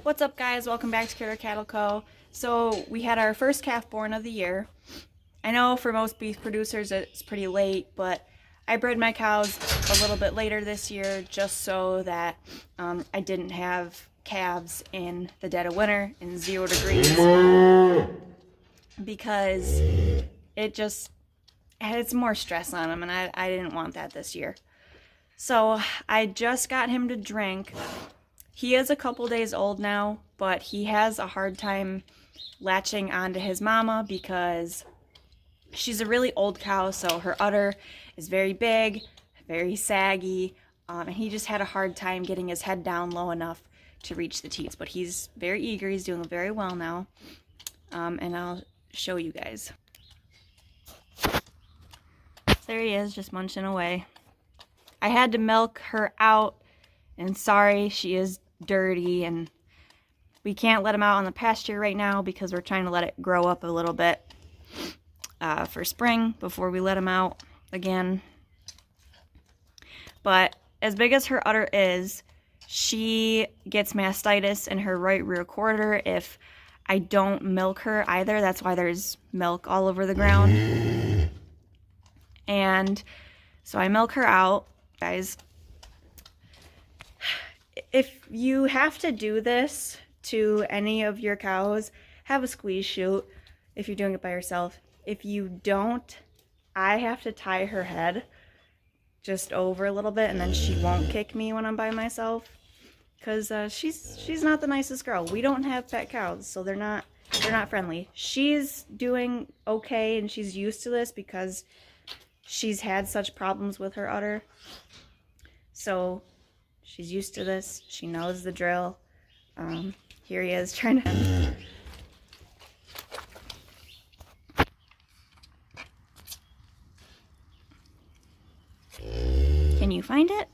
What's up, guys? Welcome back to Killer Cattle Co. So we had our first calf born of the year. I know for most beef producers it's pretty late, but I bred my cows a little bit later this year just so that I didn't have calves in the dead of winter in 0 degrees because it's more stress on them, and I didn't want that this year. So I just got him to drink. He is a couple days old now, but he has a hard time latching onto his mama because she's a really old cow, so her udder is very big, very saggy, and he just had a hard time getting his head down low enough to reach the teats. But he's very eager. He's doing very well now, and I'll show you guys. There he is, just munching away. I had to milk her out, and sorry, she is dirty, and we can't let him out on the pasture right now because we're trying to let it grow up a little bit for spring before we let him out again. But as big as her udder is, she gets mastitis in her right rear quarter if I don't milk her either. That's why there's milk all over the ground. And so I milk her out, guys. If you have to do this to any of your cows, have a squeeze chute if you're doing it by yourself. If you don't, I have to tie her head just over a little bit, and then she won't kick me when I'm by myself, because she's not the nicest girl. We don't have pet cows, so they're not friendly. She's doing okay, and she's used to this because she's had such problems with her udder. So she's used to this. She knows the drill. Here he is trying to... Can you find it?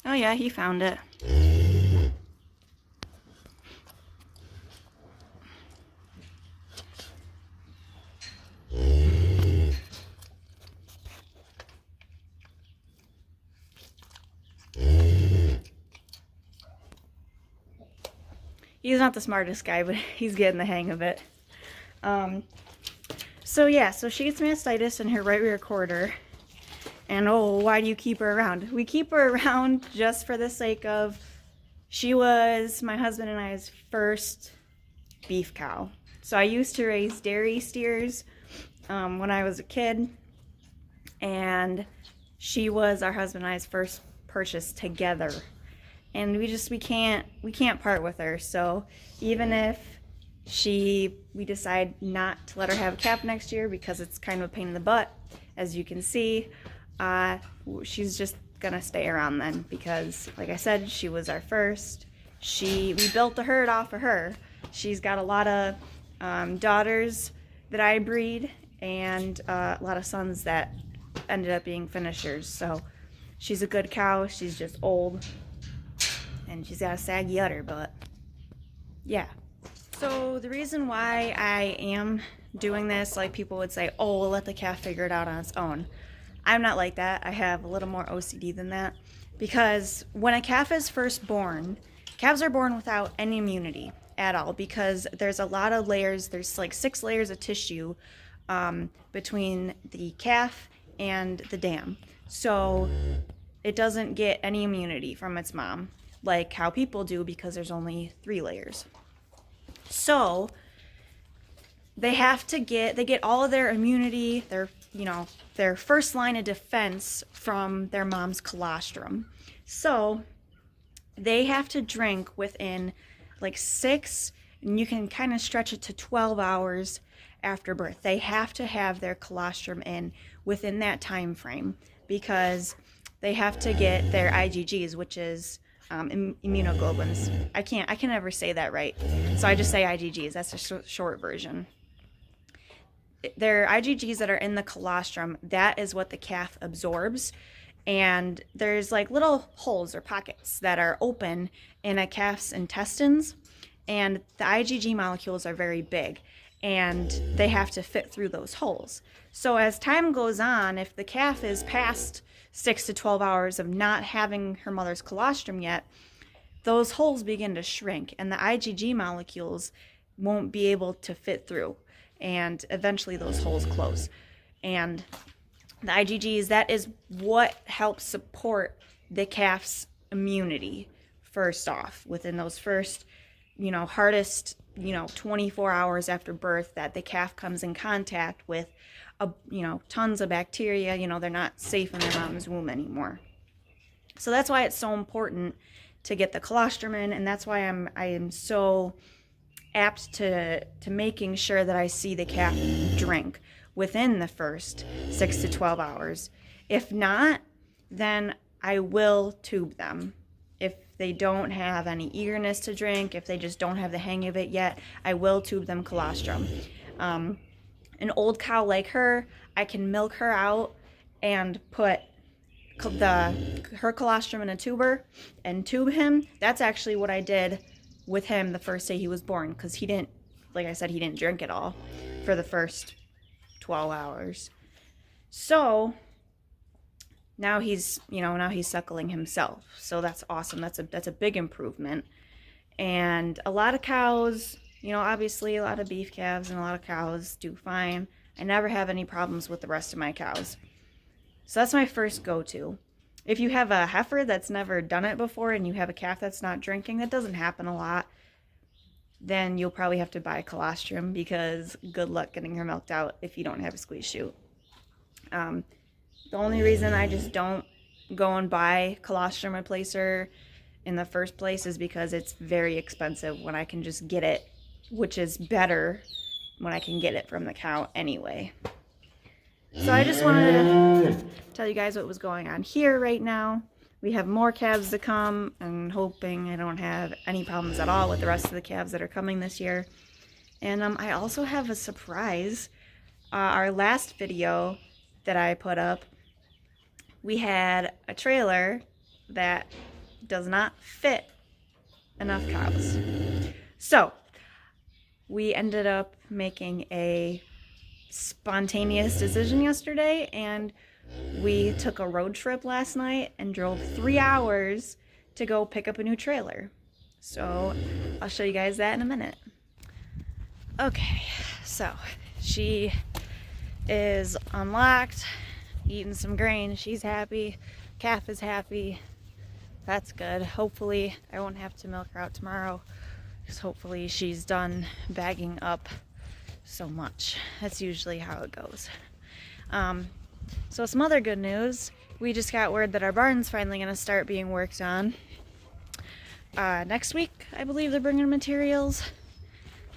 Oh yeah, he found it. He's not the smartest guy, but he's getting the hang of it. So yeah, so she gets mastitis in her right rear quarter. And oh, why do you keep her around? We keep her around just for the sake of, she was my husband and I's first beef cow. So I used to raise dairy steers when I was a kid. And she was our husband and I's first purchase together. And we can't part with her. So even if we decide not to let her have a calf next year because it's kind of a pain in the butt, as you can see, she's just gonna stay around then, because like I said, she was our first. We built the herd off of her. She's got a lot of daughters that I breed, and a lot of sons that ended up being finishers. So she's a good cow. She's just old, and she's got a saggy udder, but yeah. So the reason why I am doing this, like people would say, oh, we'll let the calf figure it out on its own. I'm not like that. I have a little more OCD than that, because when a calf is first born, calves are born without any immunity at all, because there's a lot of layers. There's like 6 layers of tissue between the calf and the dam. So it doesn't get any immunity from its mom like how people do, because there's only 3 layers. So they get all of their immunity, their first line of defense from their mom's colostrum. So they have to drink within like 6, and you can kind of stretch it to 12 hours after birth. They have to have their colostrum in within that time frame, because they have to get their IgGs, which is immunoglobulins. I can never say that right, so I just say IgGs. That's a short version. Their IgGs that are in the colostrum, that is what the calf absorbs. And there's like little holes or pockets that are open in a calf's intestines, and the IgG molecules are very big. and they have to fit through those holes. So as time goes on, if the calf is past 6 to 12 hours of not having her mother's colostrum yet, those holes begin to shrink and the IgG molecules won't be able to fit through, and eventually those holes close. And the IgGs, that is what helps support the calf's immunity first off, within those first, hardest, 24 hours after birth, that the calf comes in contact with, tons of bacteria. They're not safe in their mom's womb anymore. So that's why it's so important to get the colostrum in, and that's why I am so apt to making sure that I see the calf drink within the first 6 to 12 hours. If not, then I will tube them. If they don't have any eagerness to drink, if they just don't have the hang of it yet, I will tube them colostrum. An old cow like her, I can milk her out and put her colostrum in a tuber and tube him. That's actually what I did with him the first day he was born, because he didn't, like I said, he didn't drink at all for the first 12 hours. So now he's suckling himself. So that's awesome. That's a big improvement. And a lot of cows, obviously a lot of beef calves and a lot of cows do fine. I never have any problems with the rest of my cows. So that's my first go-to. If you have a heifer that's never done it before and you have a calf that's not drinking, that doesn't happen a lot, then you'll probably have to buy colostrum, because good luck getting her milked out if you don't have a squeeze chute. The only reason I just don't go and buy colostrum replacer in the first place is because it's very expensive when I can just get it, which is better when I can get it from the cow anyway. So I just wanted to tell you guys what was going on here right now. We have more calves to come, and hoping I don't have any problems at all with the rest of the calves that are coming this year. And I also have a surprise. Our last video that I put up, we had a trailer that does not fit enough cows. So we ended up making a spontaneous decision yesterday, and we took a road trip last night and drove 3 hours to go pick up a new trailer. So I'll show you guys that in a minute. Okay, so she is unlocked, eating some grain. She's happy. Calf is happy. That's good. Hopefully I won't have to milk her out tomorrow, because hopefully she's done bagging up so much. That's usually how it goes. So some other good news. We just got word that our barn's finally going to start being worked on. Next week, I believe they're bringing materials.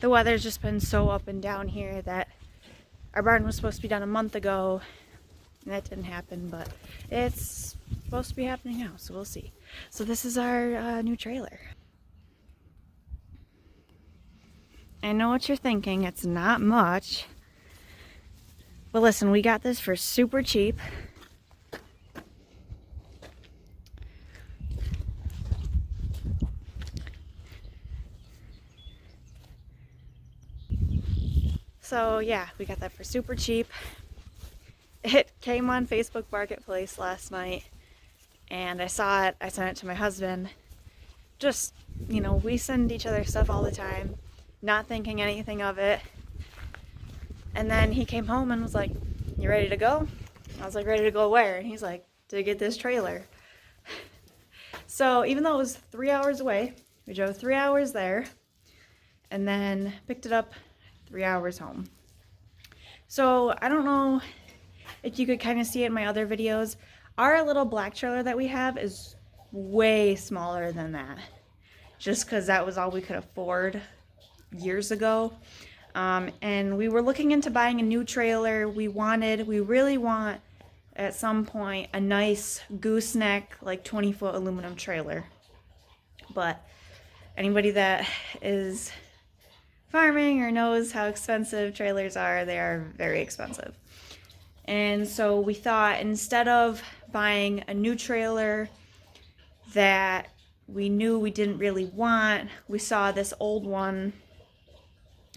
The weather's just been so up and down here that our barn was supposed to be done a month ago, and that didn't happen, but it's supposed to be happening now, so we'll see. So this is our new trailer. I know what you're thinking, it's not much. But listen, we got this for super cheap. So yeah, we got that for super cheap. It came on Facebook Marketplace last night, and I saw it. I sent it to my husband. Just, we send each other stuff all the time, not thinking anything of it. And then he came home and was like, "You ready to go?" I was like, "Ready to go where?" And he's like, "To get this trailer." So even though it was 3 hours away, we drove 3 hours there and then picked it up 3 hours home. So I don't know if you could kind of see it in my other videos. Our little black trailer that we have is way smaller than that, just because that was all we could afford years ago. And we were looking into buying a new trailer. We really want at some point a nice gooseneck, like 20-foot aluminum trailer. But anybody that is farming or knows how expensive trailers are, they are very expensive. And so we thought, instead of buying a new trailer that we knew we didn't really want, we saw this old one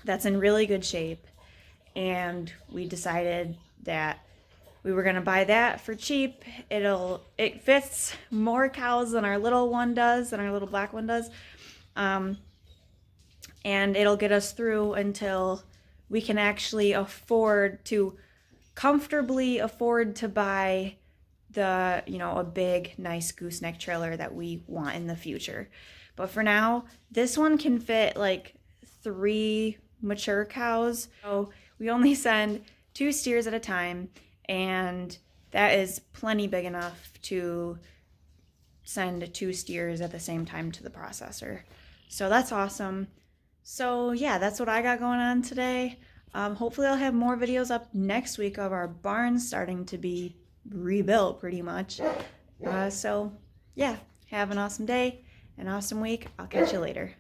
that's in really good shape. And we decided that we were gonna buy that for cheap. It fits more cows than our little one does, than our little black one does. And it'll get us through until we can actually comfortably afford to buy the, a big, nice gooseneck trailer that we want in the future. But for now, this one can fit like 3 mature cows. So we only send 2 steers at a time, and that is plenty big enough to send 2 steers at the same time to the processor. So that's awesome. So yeah, that's what I got going on today. Hopefully I'll have more videos up next week of our barn starting to be rebuilt pretty much. So yeah, have an awesome day, an awesome week. I'll catch you later.